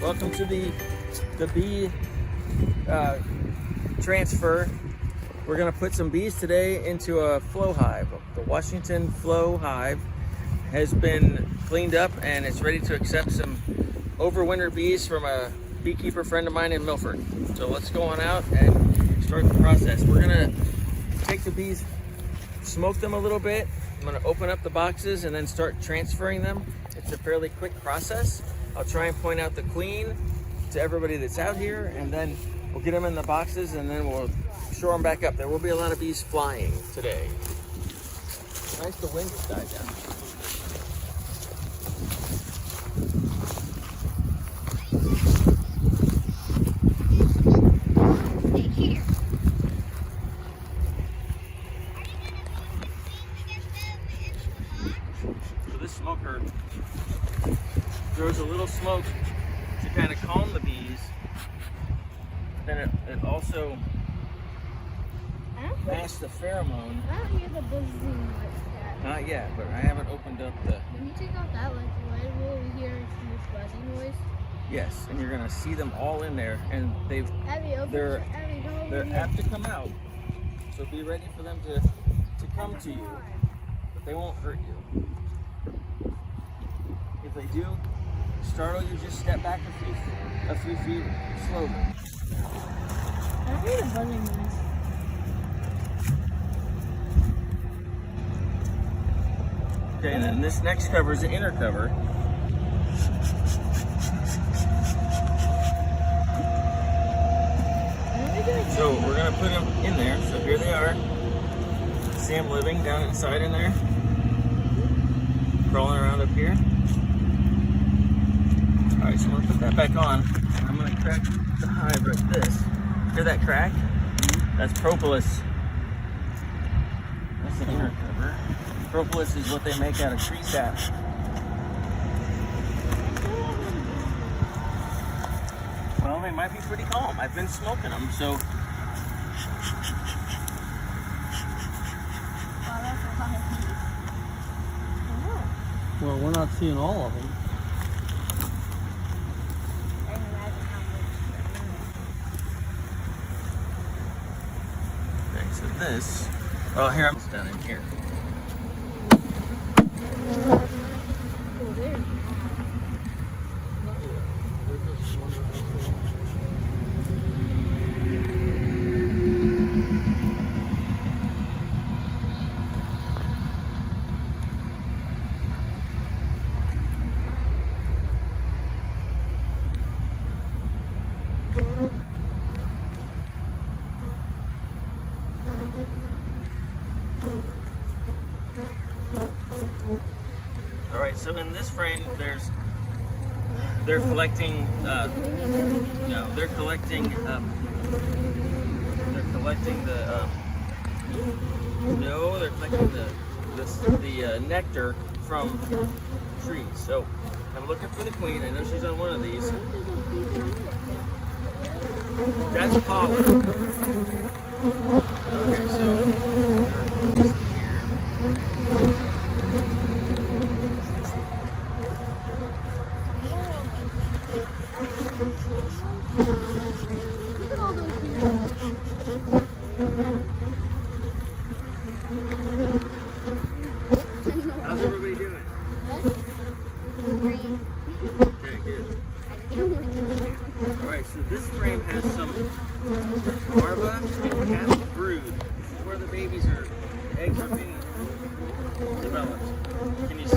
Welcome to the bee transfer. We're going to put some bees today into a flow hive. The Washington flow hive has been cleaned up and it's ready to accept some overwinter bees from a beekeeper friend of mine in Milford. So let's go on out and start the process. We're going to take the bees, smoke them a little bit. I'm going to open up the boxes and then start transferring them. It's a fairly quick process. I'll try and point out the queen to everybody that's out here, and then we'll get them in the boxes and then we'll shore them back up. There will be a lot of bees flying today. Nice, the wind just died down. So this smoker throws a little smoke to kind of calm the bees. Then it also masks the pheromone. I don't hear the buzzing like that. Not yet, but I haven't opened up the... When you take off that light, will we hear this buzzing noise? Yes, and you're gonna see them all in there, and they're apt to come out. So be ready for them to come to you, but they won't hurt you. If they do startle you, just step back a few feet slowly. I don't hear the buzzing noise. Okay, and then this next cover is the inner cover. So we're gonna put them in there. So here they are. See them living down inside in there, crawling around up here. All right, so I'm gonna put that back on. I'm gonna crack the hive like this. Hear that crack? That's propolis. That's the inner cover. Propolis is what they make out of tree sap. Well, they might be pretty calm. I've been smoking them, so. Well, we're not seeing all of them. Okay, so this, well, here I'm down in here. All right, so in this frame, they're collecting, they're collecting the nectar from trees. So I'm looking for the queen. I know she's on one of these. That's pollen. Okay, so Look at all those bees. how's everybody doing? Great. Okay, good. All right, so this frame has some larvae and half brood. This is where the eggs are being developed. Can you see